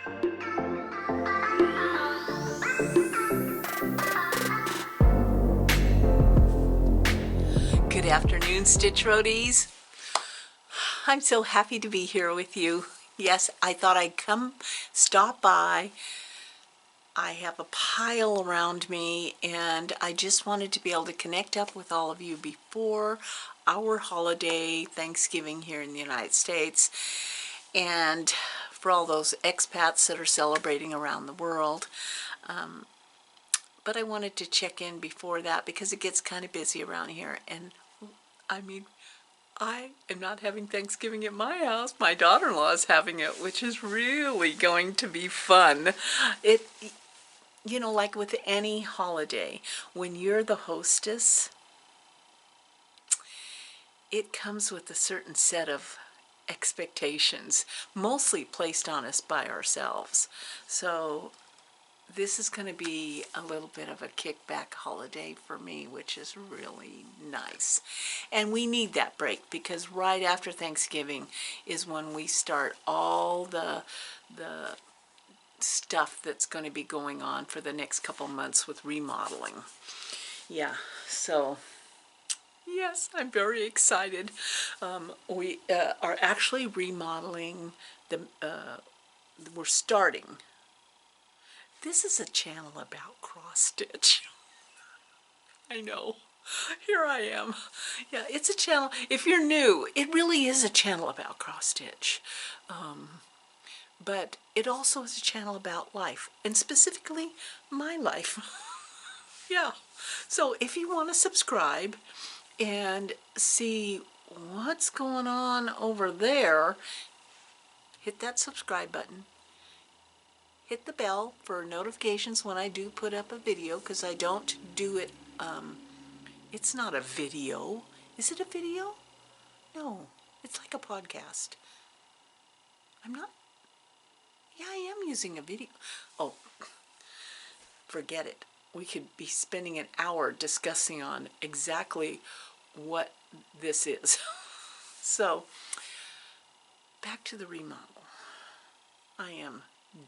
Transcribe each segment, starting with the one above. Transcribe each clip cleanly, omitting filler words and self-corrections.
Good afternoon, Stitch Roadies. I'm so happy to be here with you. Yes, I thought I'd come stop by. I have a pile around me and I just wanted to be able to connect up with all of you before our holiday Thanksgiving here in the United States, and for all those expats that are celebrating around the world. But I wanted to check in before that because it gets kind of busy around here, and I mean, I am not having Thanksgiving at my house. My daughter-in-law is having it, which is really going to be fun. You know, like with any holiday, when you're the hostess, it comes with a certain set of expectations, mostly placed on us by ourselves. So this is going to be a little bit of a kickback holiday for me, which is really nice. And we need that break because right after Thanksgiving is when we start all the stuff that's going to be going on for the next couple months with remodeling. Yeah, so yes, I'm very excited. We are actually remodeling we're starting. This is a channel about cross stitch. I know. Here I am. Yeah, it's a channel. If you're new, it really is a channel about cross stitch. But it also is a channel about life, and specifically my life. Yeah. So if you want to subscribe and see what's going on over there, hit that subscribe button. Hit the bell for notifications when I do put up a video, because I don't do it, it's not a video. Is it a video? No, it's like a podcast. I'm not, yeah, I am using a video. Oh, forget it. We could be spending an hour discussing on exactly what this is. So, back to the remodel. I am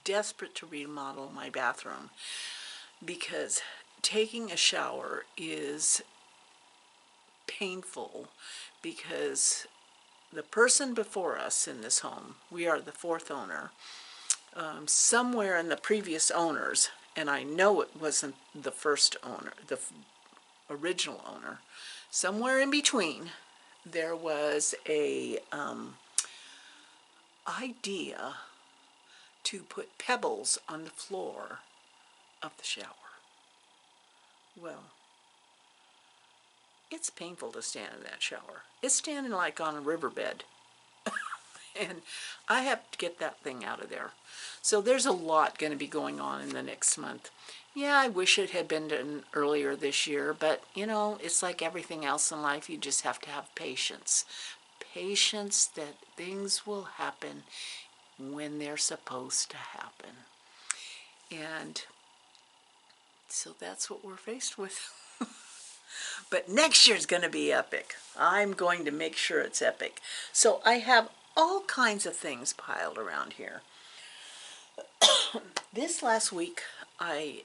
desperate to remodel my bathroom because taking a shower is painful, because the person before us in this home, we are the fourth owner, somewhere in the previous owners, and I know it wasn't the first owner, the original owner, somewhere in between, there was a idea to put pebbles on the floor of the shower. Well, it's painful to stand in that shower. It's standing like on a riverbed. And I have to get that thing out of there. So there's a lot going to be going on in the next month. Yeah, I wish it had been done earlier this year, but you know, it's like everything else in life. You just have to have patience. Patience that things will happen when they're supposed to happen. And so that's what we're faced with. But next year's going to be epic. I'm going to make sure it's epic. So I have all kinds of things piled around here. This last week I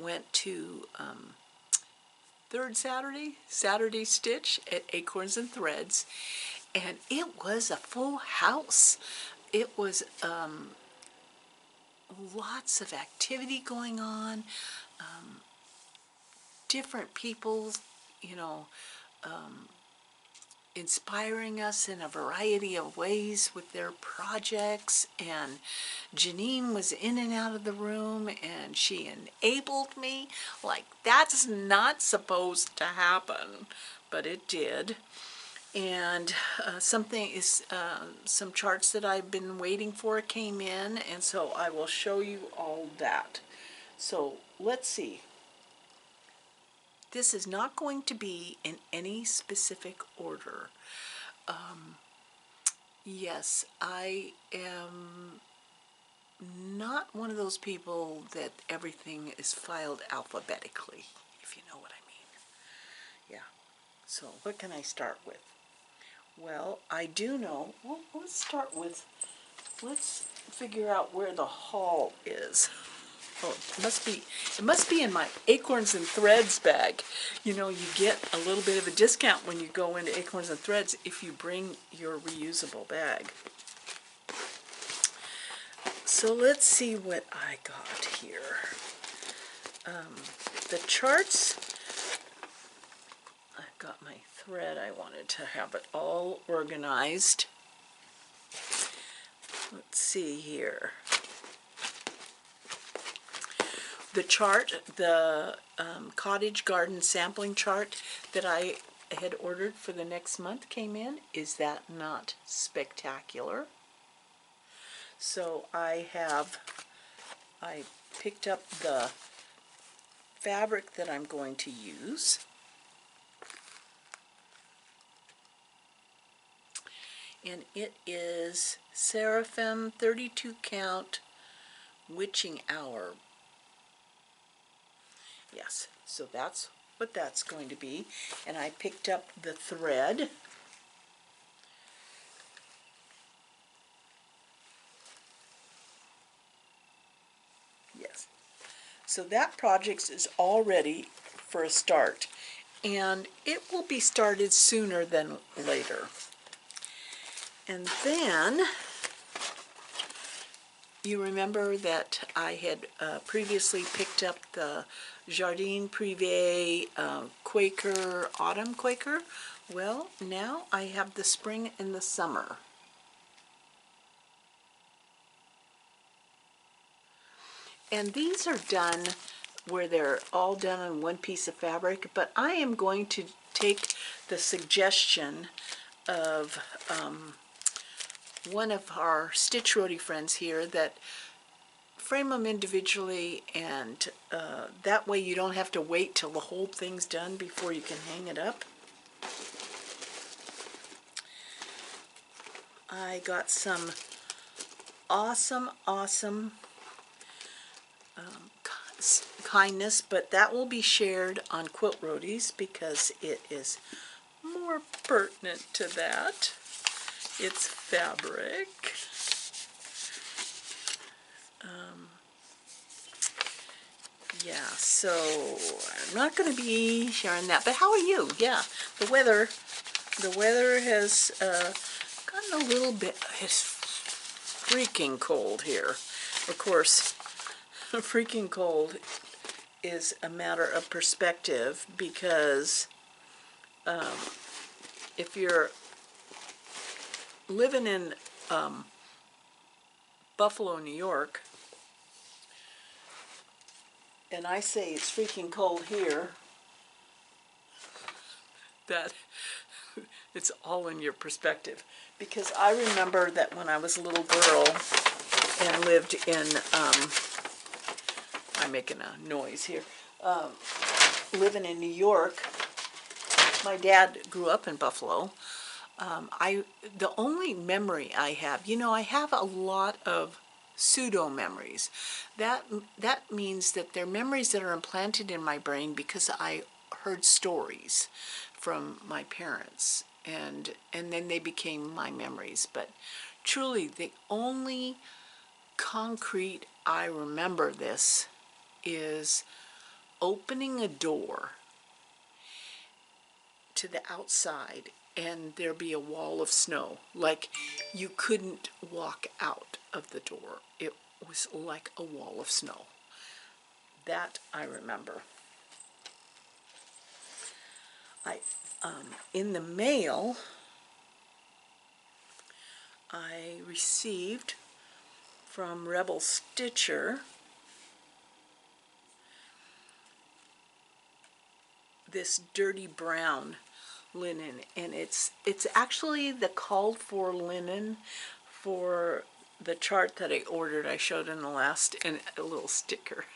went to third Saturday Stitch at Acorns and Threads, and it was a full house. It was lots of activity going on, different people, you know, inspiring us in a variety of ways with their projects. And Janine was in and out of the room, and she enabled me like that's not supposed to happen, but it did. And some charts that I've been waiting for came in, and so I will show you all that. So let's see. This is not going to be in any specific order. Yes, I am not one of those people that everything is filed alphabetically, if you know what I mean. Yeah. So what can I start with? Well, I do know, well, let's figure out where the haul is. Oh, it must be in my Acorns and Threads bag. You know, you get a little bit of a discount when you go into Acorns and Threads if you bring your reusable bag. So let's see what I got here. The charts, I've got my thread. I wanted to have it all organized. Let's see here. The chart, the cottage garden sampling chart that I had ordered for the next month came in. Is that not spectacular? So I picked up the fabric that I'm going to use. And it is Seraphim 32 count witching hour. Yes, so that's what that's going to be. And I picked up the thread. Yes. So that project is all ready for a start. And it will be started sooner than later. And then you remember that I had previously picked up the Jardin Privé Quaker, Autumn Quaker. Well, now I have the spring and the summer. And these are done where they're all done on one piece of fabric, but I am going to take the suggestion of one of our Stitch Roadie friends here that frame them individually, and that way you don't have to wait till the whole thing's done before you can hang it up. I got some awesome kindness, but that will be shared on Quilt Roadies because it is more pertinent to that. It's fabric. Yeah, so I'm not going to be sharing that, but how are you? Yeah, the weather has gotten a little bit, it's freaking cold here. Of course, freaking cold is a matter of perspective because if you're living in Buffalo, New York, and I say it's freaking cold here, that it's all in your perspective. Because I remember that when I was a little girl and lived in, I'm making a noise here, living in New York, my dad grew up in Buffalo. The only memory I have, you know, I have a lot of pseudo memories. That means that they're memories that are implanted in my brain because I heard stories from my parents, and then they became my memories. But truly, the only concrete I remember this is opening a door to the outside and there be a wall of snow. Like you couldn't walk out of the door. It was like a wall of snow. That I remember. In the mail, I received from Rebel Stitcher this dirty brown linen, and it's actually the called for linen for the chart that I ordered. I showed in the last, and a little sticker.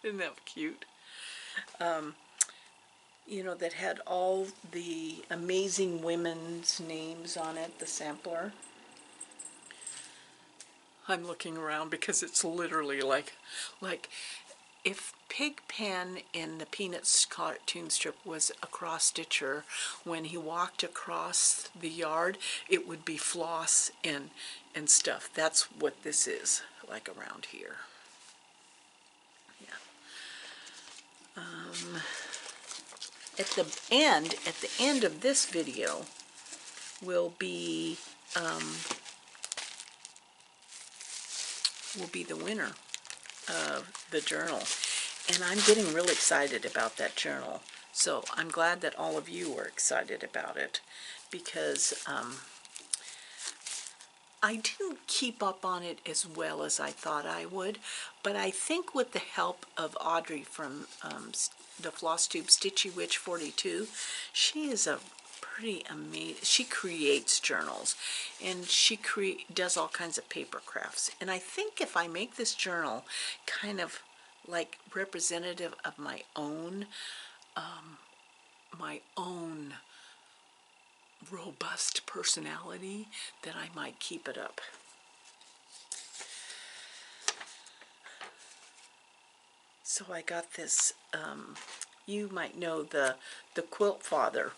Isn't that cute? You know, that had all the amazing women's names on it, the sampler. I'm looking around because it's literally like if Pigpen in the Peanuts cartoon strip was a cross-stitcher, when he walked across the yard, it would be floss and stuff. That's what this is like around here. Yeah. At the end of this video will be the winner of the journal. And I'm getting really excited about that journal. So I'm glad that all of you are excited about it, because I didn't keep up on it as well as I thought I would, but I think with the help of Audrey from the Floss Tube Stitchy Witch 42, she is a pretty amazing. She creates journals, and she does all kinds of paper crafts. And I think if I make this journal kind of like representative of my own robust personality, that I might keep it up. So I got this, you might know the Quilt Father.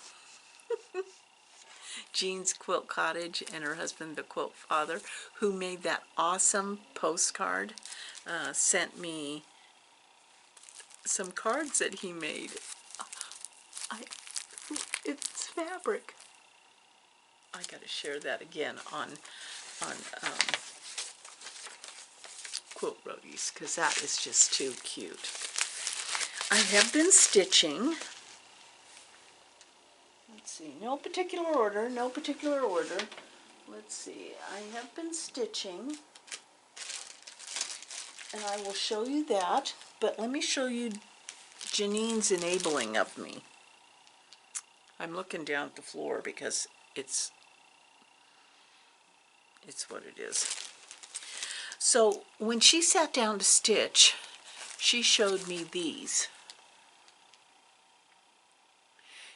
Jean's Quilt Cottage and her husband, the Quilt Father, who made that awesome postcard, sent me some cards that he made. It's fabric. I got to share that again on Quilt Roadies, because that is just too cute. I have been stitching. Let's see, no particular order, no particular order. Let's see, I have been stitching, and I will show you that, but let me show you Janine's enabling of me. I'm looking down at the floor because it's what it is. So when she sat down to stitch, she showed me these.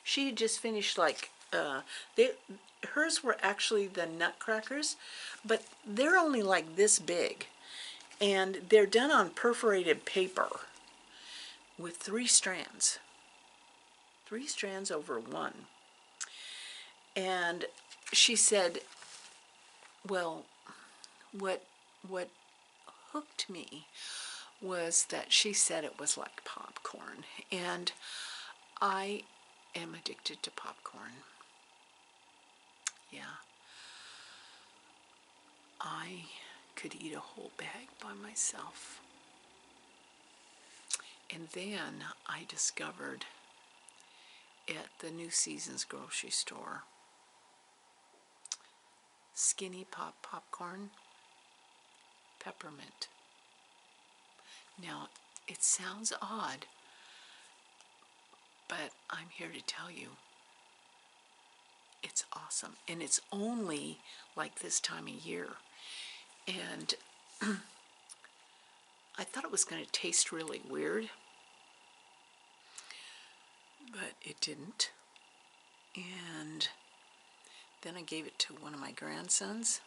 She had just finished like, hers were actually the Nutcrackers, but they're only like this big. And they're done on perforated paper with 3 strands. 3 strands over 1. And she said, well, what hooked me was that she said it was like popcorn. And I am addicted to popcorn. Yeah. I could eat a whole bag by myself. And then I discovered at the New Seasons grocery store, Skinny Pop popcorn, peppermint. Now, it sounds odd, but I'm here to tell you, it's awesome. And it's only like this time of year. And I thought it was going to taste really weird, but it didn't. And then I gave it to one of my grandsons.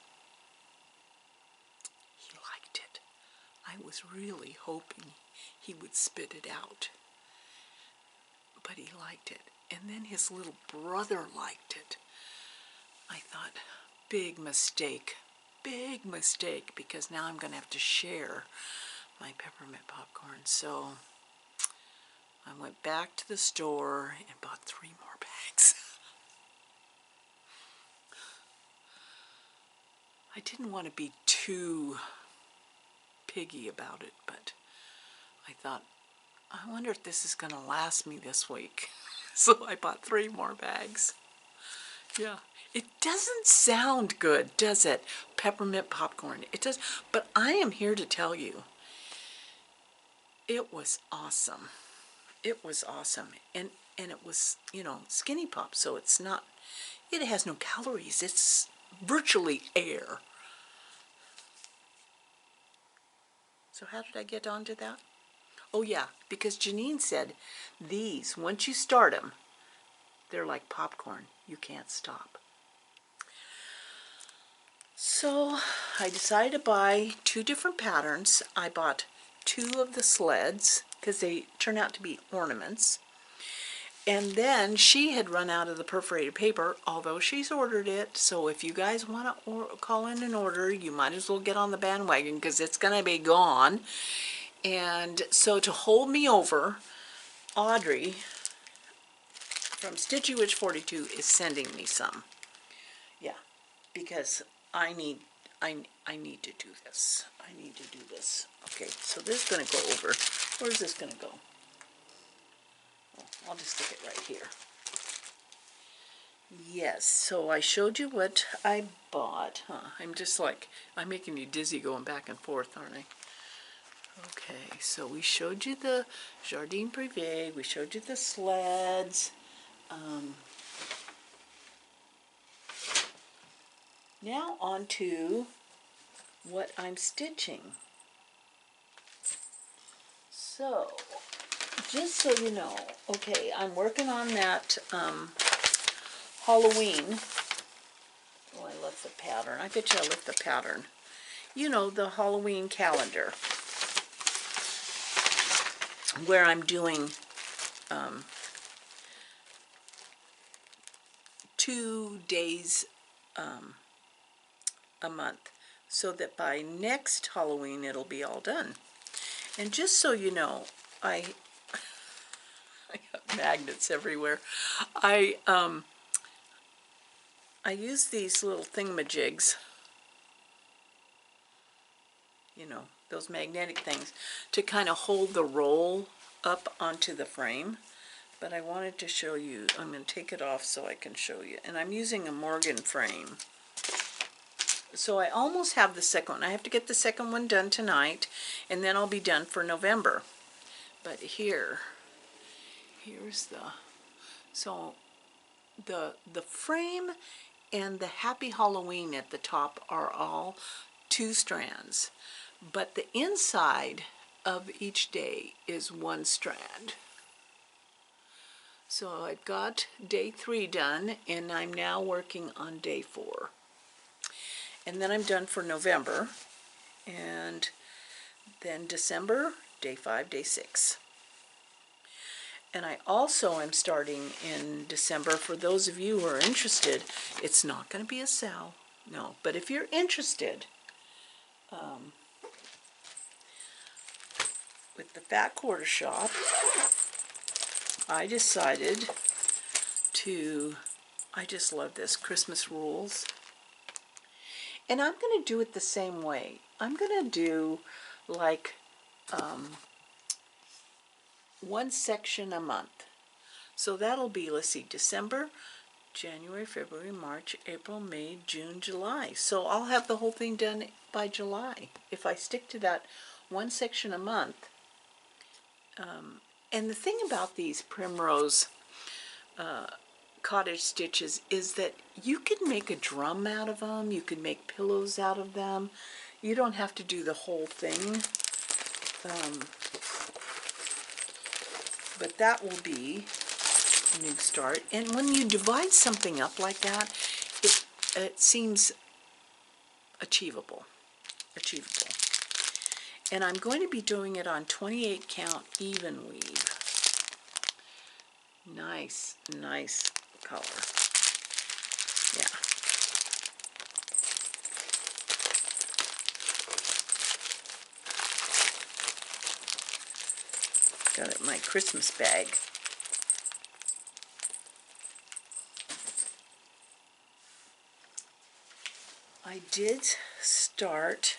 He liked it. I was really hoping he would spit it out, but he liked it. And then his little brother liked it. I thought, big mistake, because now I'm going to have to share my peppermint popcorn. So I went back to the store and bought 3 more bags. I didn't want to be too piggy about it, but I thought, I wonder if this is going to last me this week. So I bought 3 more bags. Yeah. It doesn't sound good, does it? Peppermint popcorn. It does, but I am here to tell you, it was awesome. It was awesome. And it was, you know, Skinny Pop, so it's not, it has no calories. It's virtually air. So how did I get onto that? Oh yeah, because Janine said these, once you start them, they're like popcorn. You can't stop. So I decided to buy 2 different patterns. I bought 2 of the sleds, because they turn out to be ornaments. And then she had run out of the perforated paper, although she's ordered it. So if you guys want to call in an order, you might as well get on the bandwagon because it's going to be gone. And so to hold me over, Audrey from Stitchy Witch 42 is sending me some. Yeah, because I need to do this. I need to do this. Okay, so this is going to go over. Where's this going to go? Oh, I'll just stick it right here. Yes, so I showed you what I bought, huh? I'm making you dizzy going back and forth, aren't I? Okay, so we showed you the Jardin Privé, we showed you the sleds. Now on to what I'm stitching. So, just so you know, okay, I'm working on that Halloween. Oh, I left the pattern. I bet you I left the pattern. You know, the Halloween calendar, where I'm doing 2 days a month, so that by next Halloween it'll be all done. And just so you know, I got magnets everywhere. I use these little thingamajigs, you know, those magnetic things, to kind of hold the roll up onto the frame. But I wanted to show you, I'm going to take it off so I can show you. And I'm using a Morgan frame. So I almost have the second one. I have to get the second one done tonight, and then I'll be done for November. But here's so the frame and the Happy Halloween at the top are all 2 strands, but the inside of each day is 1 strand. So I've got day 3 done, and I'm now working on day 4. And then I'm done for November, and then December, day 5, day 6. And I also am starting in December. For those of you who are interested, it's not going to be a sale, no. But if you're interested, with the Fat Quarter Shop, I decided I just love this, Christmas Rules. And I'm going to do it the same way. I'm going to do like 1 section a month. So that'll be, let's see, December, January, February, March, April, May, June, July. So I'll have the whole thing done by July if I stick to that 1 section a month. And the thing about these Primrose cottage stitches is that you can make a drum out of them, you can make pillows out of them. You don't have to do the whole thing. But that will be a new start. And when you divide something up like that, it seems achievable. And I'm going to be doing it on 28 count even weave. Nice color. Yeah. Got it in my Christmas bag. I did start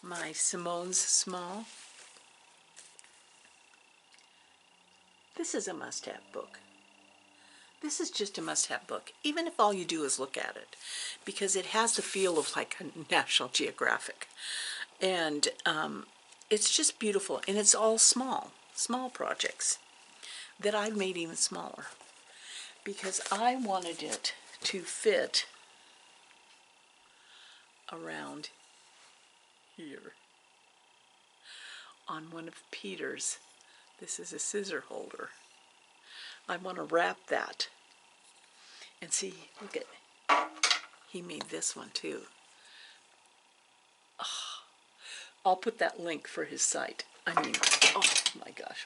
my Simone's Small. This is a must-have book. This is just a must-have book, even if all you do is look at it, because it has the feel of like a National Geographic. And it's just beautiful, and it's all small projects that I've made even smaller, because I wanted it to fit around here on one of Peter's. This is a scissor holder. I want to wrap that. And see, look at, he made this one too. Oh, I'll put that link for his site. I mean, oh my gosh,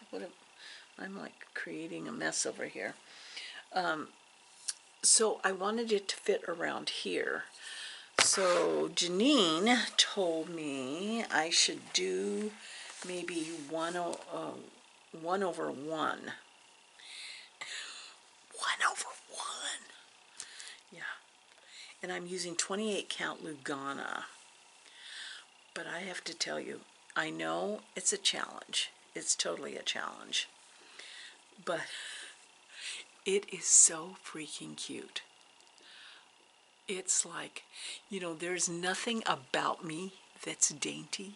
I'm like creating a mess over here. So I wanted it to fit around here. So Janine told me I should do maybe 1/1. 1/1. Yeah. And I'm using 28 count Lugana. But I have to tell you, I know it's a challenge. It's totally a challenge. But it is so freaking cute. It's like, there's nothing about me that's dainty.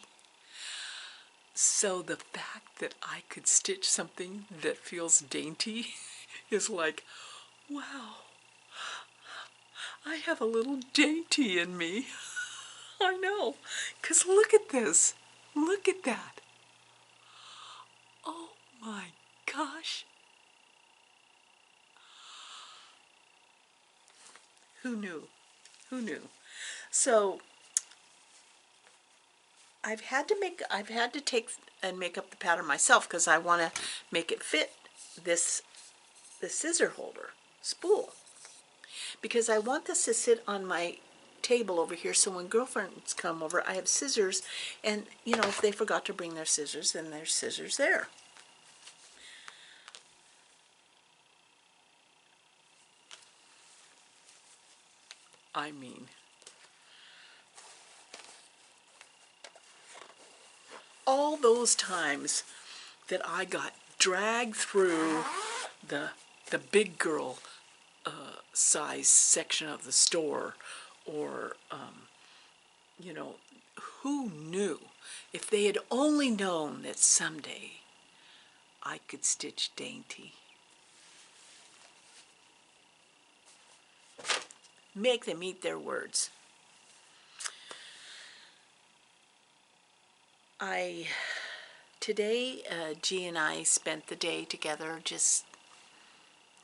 So the fact that I could stitch something that feels dainty is like, wow, I have a little dainty in me. I know, because look at this. Look at that. Oh my gosh. Who knew? Who knew? So I've had to take and make up the pattern myself because I want to make it fit this scissor holder spool, because I want this to sit on my table over here, so when girlfriends come over I have scissors, and if they forgot to bring their scissors, then there's scissors there. I mean, all those times that I got dragged through the big girl size section of the store, or who knew? If they had only known that someday I could stitch dainty. Make them eat their words. Today, G and I spent the day together just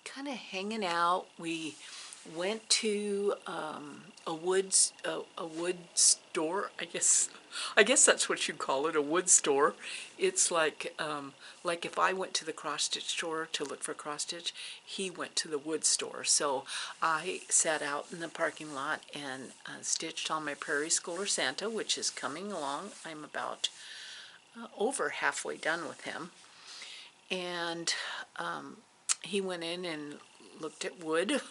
kind of hanging out. We went to a wood store, I guess. I guess that's what you call it, a wood store. It's like if I went to the cross stitch store to look for cross stitch, he went to the wood store. So I sat out in the parking lot and stitched on my Prairie Schooler Santa, which is coming along. I'm about over halfway done with him. And he went in and looked at wood.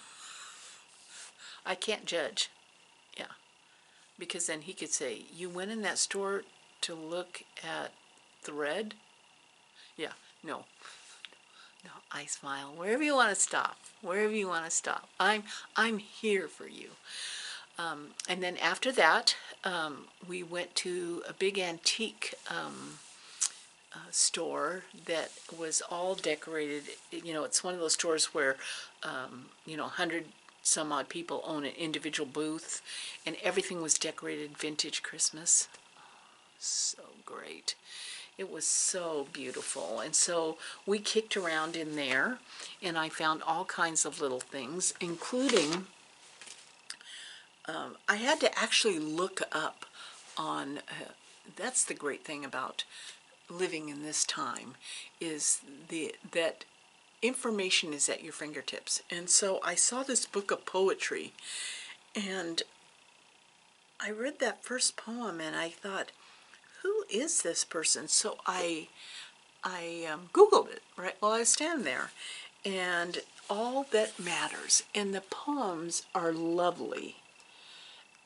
I can't judge. Yeah. Because then he could say, you went in that store to look at thread? Yeah. No. No, I smile. Wherever you want to stop. Wherever you want to stop. I'm here for you. And then after that, we went to a big antique store that was all decorated. It's one of those stores where 100 some odd people own an individual booth, and everything was decorated vintage Christmas. So great. It was so beautiful. And so we kicked around in there, and I found all kinds of little things, including I had to actually look up on that's the great thing about living in this time, is that information is at your fingertips. And so I saw this book of poetry, and I read that first poem, and I thought, who is this person? So I Googled it right while I was standing there, and All That Matters, and the poems are lovely.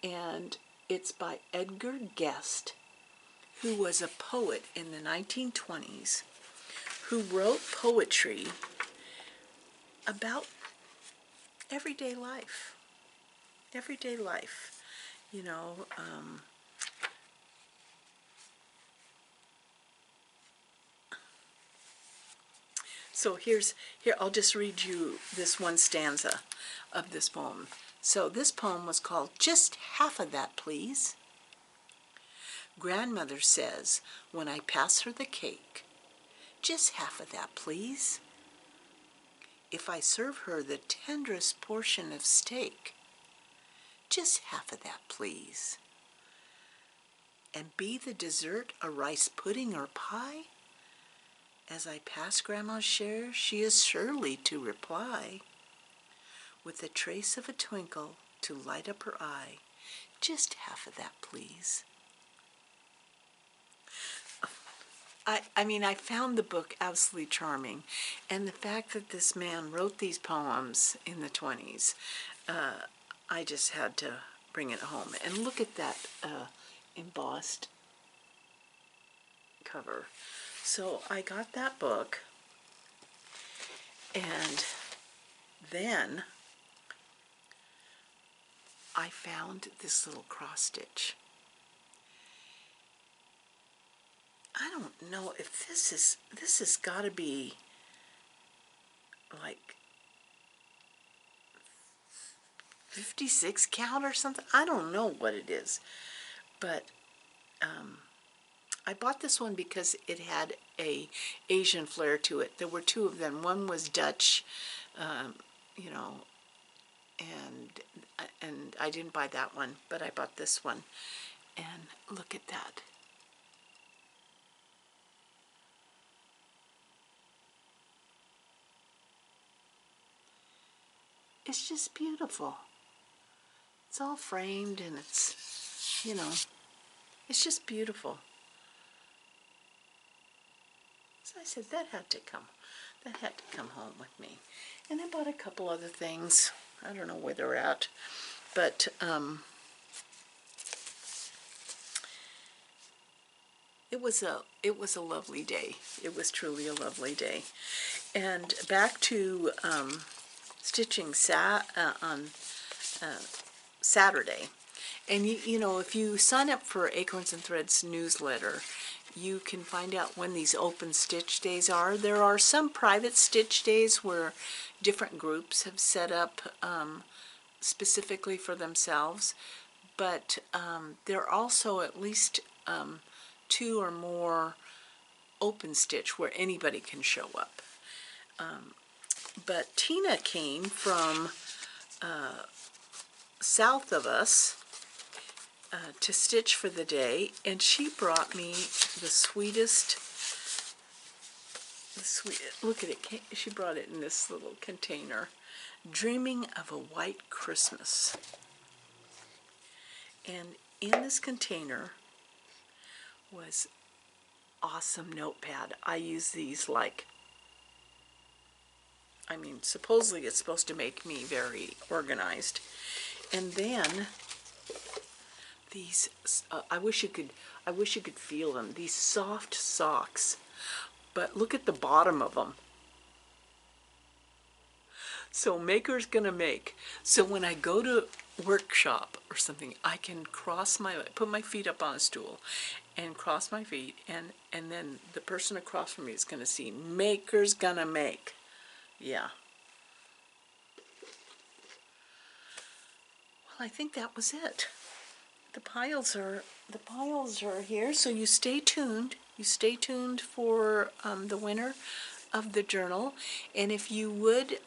And it's by Edgar Guest, who was a poet in the 1920s, who wrote poetry about everyday life. Everyday life, So here, I'll just read you this one stanza of this poem. So this poem was called Just Half of That, Please. Grandmother says when I pass her the cake, just half of that, please. If I serve her the tenderest portion of steak, just half of that, please. And be the dessert a rice pudding or pie? As I pass Grandma's share, she is surely to reply, with a trace of a twinkle to light up her eye, just half of that, please. I mean, I found the book absolutely charming, and the fact that this man wrote these poems in the 20s, I just had to bring it home. And look at that embossed cover. So I got that book, and then I found this little cross stitch. I don't know if this has got to be like 56 count or something. I don't know what it is, but I bought this one because it had a Asian flair to it. There were two of them. One was Dutch, you know, and I didn't buy that one, but I bought this one. And look at that. It's just beautiful. It's all framed and it's, you know, it's just beautiful. So I said that had to come home with me. And I bought a couple other things. I don't know where they're at, but it was a lovely day. It was truly a lovely day. And back to stitching on Saturday. And you know, if you sign up for Acorns and Threads newsletter, you can find out when these open stitch days are. There are some private stitch days where different groups have set up specifically for themselves, but there are also at least 2 or more open stitch where anybody can show up. But Tina came from south of us to stitch for the day, and she brought me the sweetest, look at it, she brought it in this little container, Dreaming of a White Christmas. And in this container was awesome notepad. I use these like, I mean, supposedly it's supposed to make me very organized. And then these, I wish you could feel them. These soft socks, but look at the bottom of them. So maker's gonna make. So when I go to workshop or something, I can put my feet up on a stool and cross my feet, and then the person across from me is gonna see maker's gonna make. Yeah. Well, I think that was it. The piles are here, so you stay tuned. You stay tuned for the winner of the journal, and if you would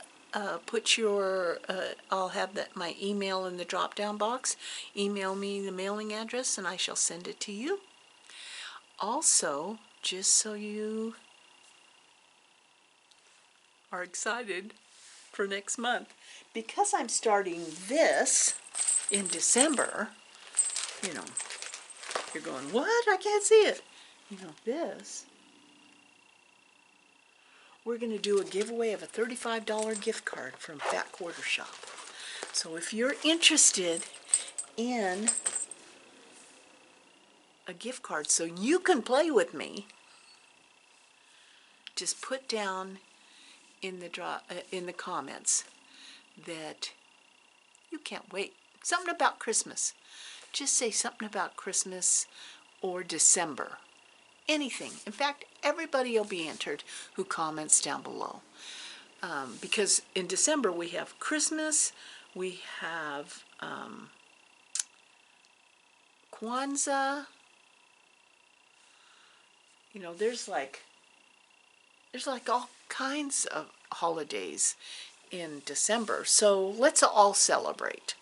put your, I'll have my email in the drop-down box. Email me the mailing address, and I shall send it to you. Also, just so you are excited for next month, because I'm starting this in December. You know, you're going, what? I can't see it. You know, this, we're going to do a giveaway of a $35 gift card from Fat Quarter Shop. So if you're interested in a gift card so you can play with me, just put down in the comments that you can't wait. Something about Christmas. Just say something about Christmas or December. Anything. In fact, everybody will be entered who comments down below. Because in December we have Christmas, we have Kwanzaa. You know, there's like all kinds of holidays in December. So let's all celebrate.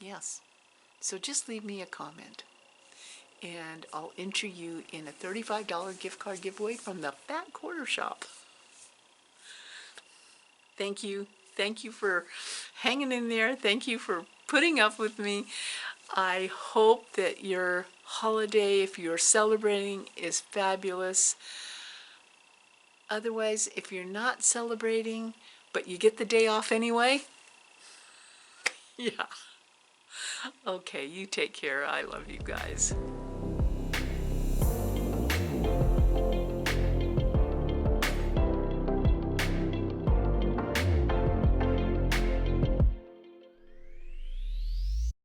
Yes. So just leave me a comment. and I'll enter you in a $35 gift card giveaway from the Fat Quarter Shop. Thank you. Thank you for hanging in there. Thank you for putting up with me. I hope that your holiday, if you're celebrating, is fabulous. Otherwise, if you're not celebrating, but you get the day off anyway, yeah. Okay, you take care. I love you guys.